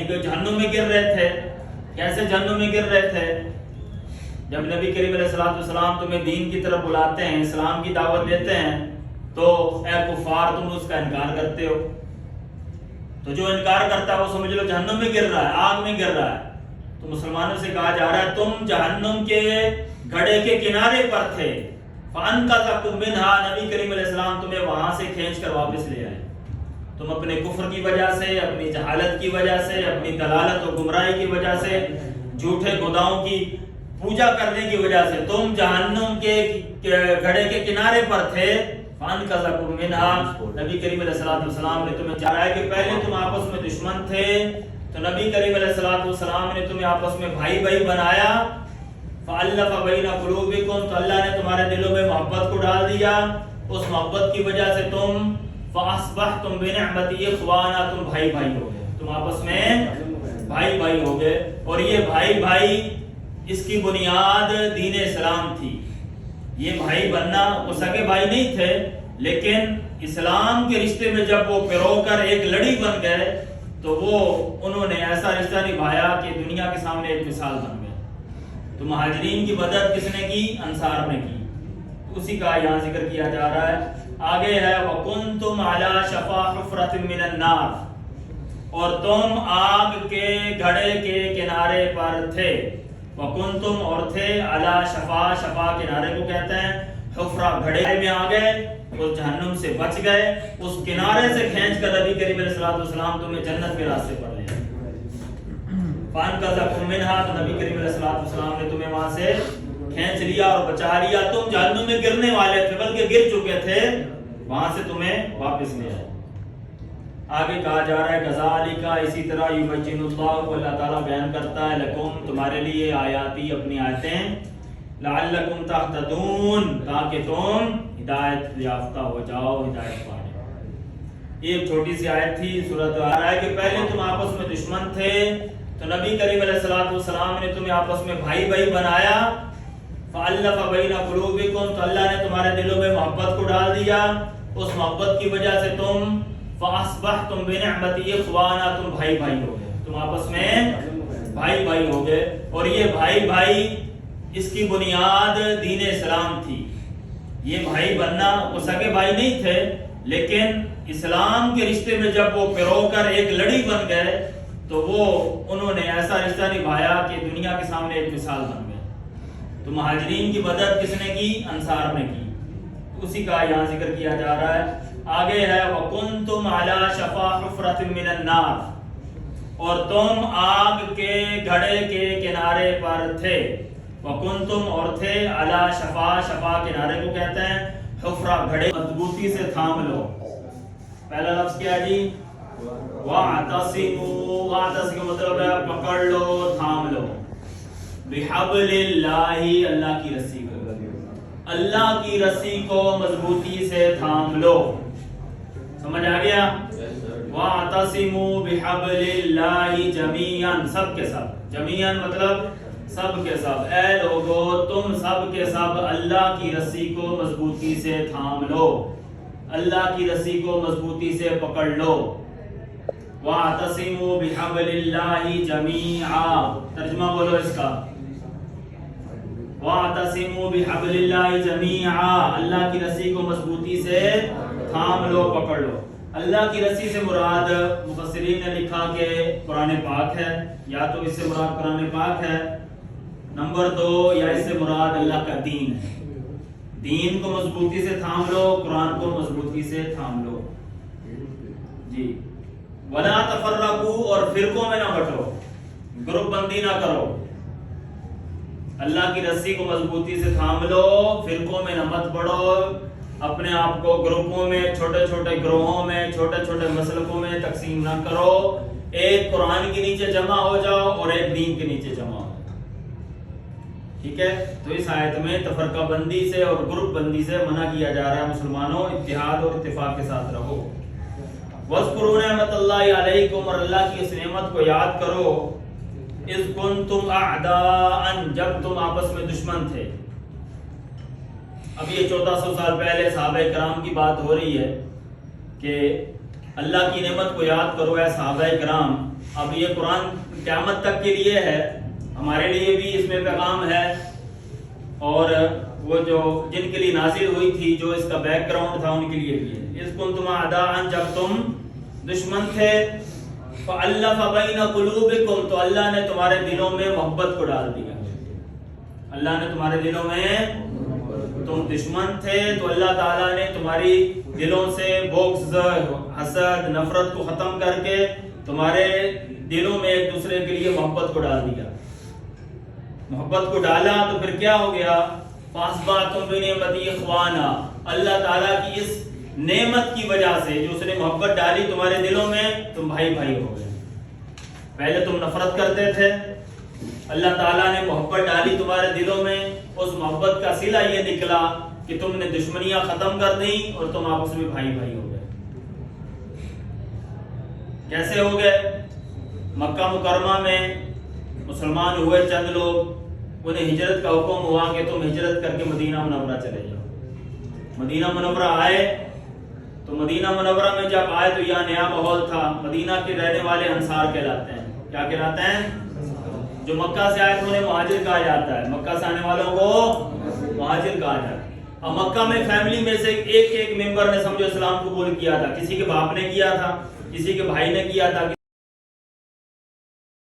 کہ جہنم میں گر رہے تھے. کیسے جہنم میں گر رہے تھے؟ جب نبی کریم علیہ الصلوۃ والسلام تمہیں دین کی طرف بلاتے ہیں، اسلام کی دعوت دیتے ہیں، تو اے کفار تم اس کا انکار کرتے ہو. تو جو انکار کرتا ہے وہ سمجھ لو جہنم میں گر رہا ہے، آگ میں گر رہا ہے. تو مسلمانوں سے کہا جا رہا ہے تم جہنم کے گڑھے کے کنارے پر تھے، فَأَنْقَذَكُم مِّنْهَا، نبی کریم علیہ السلام تمہیں وہاں سے کھینچ کر واپس لے آئے. تم اپنے کفر کی وجہ سے، اپنی جہالت کی وجہ سے، اپنی دلالت و گمراہی کی وجہ سے، جھوٹے خداؤں کی پوجا کرنے کی وجہ سے تم جہنم کے گڑھے کے کنارے پر تھے. فَأَنْقَذَكُم مِّنْهَا، نبی کریم علیہ السلام نے تمہیں چاہا ہے کہ پہلے تم آپس میں دشمن تھے، تو نبی کریم علیہ السلام نے تمہیں آپس میں بھائی بھائی بنایا. فَأَلَّفَ بَيْنَ قُلُوبِكُمْ، تو اللہ نے تمہارے دلوں میں محبت کو ڈال دیا. اس محبت کی وجہ سے تم فَأَصْبَحْتُمْ بِنِعْمَتِي إِخْوَانًا، تم بھائی بھائی ہو گئے، تم آپس میں بھائی بھائی ہو گئے. اور یہ بھائی بھائی اس کی بنیاد دین اسلام تھی. یہ بھائی بننا، وہ سگے بھائی نہیں تھے، لیکن اسلام کے رشتے میں جب وہ پرو کر ایک لڑی بن گئے تو وہ انہوں نے ایسا رشتہ نبھایا کہ دنیا کے سامنے ایک مثال بن گئے. تو مہاجرین کی مدد کس نے کی؟ انصار نے کی. اسی کا یہاں ذکر کیا جا رہا ہے. آگے ہے وَكُنْتُمْ عَلَى شَفَا حُفْرَةٍ مِّنَ النَّارِ، اور تم آگ کے گڑھے کے کنارے پر تھے. وَكُنْتُمْ، اور تھے، عَلَى شَفَا، شفا کنارے کو کہتے ہیں، حفرہ گڑھے میں آ گئے، اس جہنم سے بچ گئے. اس کنارے سے کھینچ کر نبی کریم علیہ السلام تمہیں جنت کے راستے پر لے آئے. فَأَنْقَذَكُم مِّنْهَا، تو نبی کریم علیہ السلام نے تمہیں وہاں سے کھینچ لیا اور بچا لیا. تم جہنم میں گرنے والے تھے، بلکہ گر چکے تھے، وہاں سے تمہیں واپس لے آئے. آگے کہا جا رہا ہے کذالک، اسی طرح یبین اللہ، کو اللہ تعالیٰ بیان کرتا ہے، لکم، تمہارے لیے، آیاتی، اپنی آیتیں، لعلکم تہتدون، تاکہ تم ہدایت یافتہ ہو جاؤ، ہدایت پا جاؤ. ایک چھوٹی سی آیت تھی. سورۃ آ رہا ہے کہ پہلے تم آپس میں دشمن تھے، تو نبی کریم علیہ السلام نے تمہیں آپس میں بھائی بھائی بنایا. فَأَلَّفَ بَيْنَ قُلُوبِكُمْ، تو اللہ نے تمہارے دلوں میں محبت کو ڈال دیا. اس محبت کی وجہ سے تم فَأَصْبَحْتُمْ بِنِعْمَتِي إِخْوَانًا، تم بھائی بھائی ہو گئے، تم آپس میں بھائی بھائی ہو گئے. اور یہ بھائی بھائی اس کی بنیاد دین اسلام تھی. یہ بھائی بننا، وہ سگے بھائی نہیں تھے، لیکن اسلام کے رشتے میں جب وہ پرو کر ایک لڑی بن گئے تو وہ انہوں نے ایسا رشتہ نبھایا کہ دنیا کے سامنے ایک مثال بن گئے. تو مہاجرین کی مدد کس نے کی؟ انصار نے کی. اسی کا یہاں ذکر کیا جا رہا ہے. آگے ہے وَكُنْتُمْ عَلَى شَفَا حُفْرَةٍ مِّنَ النَّارِ، اور تم آگ کے گڑھے کے کنارے پر تھے. وَكُنْتُمْ، اور تھے، عَلَى شَفَا، شفا کنارے کو کہتے ہیں، حفرہ گڑھے. مضبوطی سے تھام لو. پہلا لفظ کیا جی؟ وَاعْتَصِمُوا، وَاعْتَصِمُوا کا مطلب ہے پکڑ لو، تھام لو. بِحَبْلِ اللَّهِ، اللہ کی رسی کو، اللہ کی رسی کو مضبوطی سے تھام لو. سمجھ آ گیا؟ وَاعْتَصِمُوا بِحَبْلِ اللَّهِ جَمِيعًا، سب کے سب. جمیعاً مطلب سب کے سب. اے لوگو تم سب کے سب اللہ کی رسی کو مضبوطی سے تھام لو، اللہ کی رسی کو مضبوطی سے پکڑ لو. وَاعْتَصِمُوا بِحَبْلِ اللَّهِ جَمِيعًا، ترجمہ بولو اس کا. وَاعْتَصِمُوا بِحَبْلِ اللَّهِ جَمِيعًا، اللہ کی رسی کو مضبوطی سے تھام لو، پکڑ لو. اللہ کی رسی سے مراد مفسرین نے لکھا کہ قرآن پاک ہے، یا تو اس سے مراد قرآن پاک ہے. نمبر 2، یا اس سے مراد اللہ کا دین ہے. دین کو مضبوطی سے تھام لو، قرآن کو مضبوطی سے تھام لو. جی. وَلَا تَفَرَّقُوا، اور فرقوں میں نہ بٹو، گروپ بندی نہ کرو. اللہ کی رسی کو مضبوطی سے تھام لو، فرقوں میں نہ مت پڑو. اپنے آپ کو گروپوں میں، چھوٹے چھوٹے گروہوں میں، چھوٹے چھوٹے مسلکوں میں تقسیم نہ کرو. ایک قرآن کے نیچے جمع ہو جاؤ اور ایک دین کے نیچے جمع ہو جاؤ. ٹھیک ہے؟ تو اس آیت میں تفرقہ بندی سے اور گروپ بندی سے منع کیا جا رہا ہے. مسلمانوں اتحاد اور اتفاق کے ساتھ رہو. وَاذْكُرُوا نِعْمَتَ اللَّهِ عَلَيْكُمْ، اور اللہ کی اس نعمت کو یاد کرو. اِذْ كُنْتُمْ أَعْدَاءً، جب تم آپس میں دشمن تھے. اب یہ 1400 سال پہلے صحابہ کرام کی بات ہو رہی ہے کہ اللہ کی نعمت کو یاد کرو اے صحابہ کرام. اب یہ قرآن قیامت تک کے لیے ہے، ہمارے لیے بھی اس میں پیغام ہے، اور وہ جو جن کے لیے نازل ہوئی تھی، جو اس کا بیک گراؤنڈ تھا، ان کے لیے بھی ہے۔ اذ کنتم اعداء، جب تم دشمن تھے، فألف بین قلوبکم، تو اللہ نے تمہارے دلوں میں محبت کو ڈال دیا۔ اللہ نے تمہارے دلوں میں، تم دشمن تھے تو اللہ تعالیٰ نے تمہاری دلوں سے بغض، حسد، نفرت کو ختم کر کے تمہارے دلوں میں ایک دوسرے کے لیے محبت کو ڈال دیا۔ محبت کو ڈالا تو پھر کیا ہو گیا؟ فَأَصْبَحْتُمْ بِنِعْمَتِهِ إِخْوَانًا، اللہ تعالیٰ کی اس نعمت کی وجہ سے جو اس نے محبت ڈالی تمہارے دلوں میں، تم بھائی بھائی ہو گئے۔ پہلے تم نفرت کرتے تھے، اللہ تعالیٰ نے محبت ڈالی تمہارے دلوں میں، اس محبت کا صلہ یہ نکلا کہ تم نے دشمنیاں ختم کر دیں اور تم آپس میں بھائی بھائی ہو گئے۔ کیسے ہو گئے؟ مکہ مکرمہ میں مسلمان ہوئے چند لوگ، انہیں ہجرت کا حکم ہوا کہ تم ہجرت کر کے مدینہ منورہ چلے جاؤ۔ مدینہ منورہ آئے تو مدینہ منورہ میں جب آئے تو یہاں نیا ماحول تھا، مدینہ کے رہنے والے انصار کہلاتے ہیں۔ کیا کہلاتے ہیں؟ جو مکہ سے آئے تو انہیں مہاجر کہا جاتا ہے، مکہ سے آنے والوں کو مہاجر کہا جاتا ہے۔ اب مکہ میں فیملی میں سے ایک ایک ممبر نے سمجھو اسلام قبول کیا تھا، کسی کے باپ نے کیا تھا، کسی کے بھائی نے کیا تھا،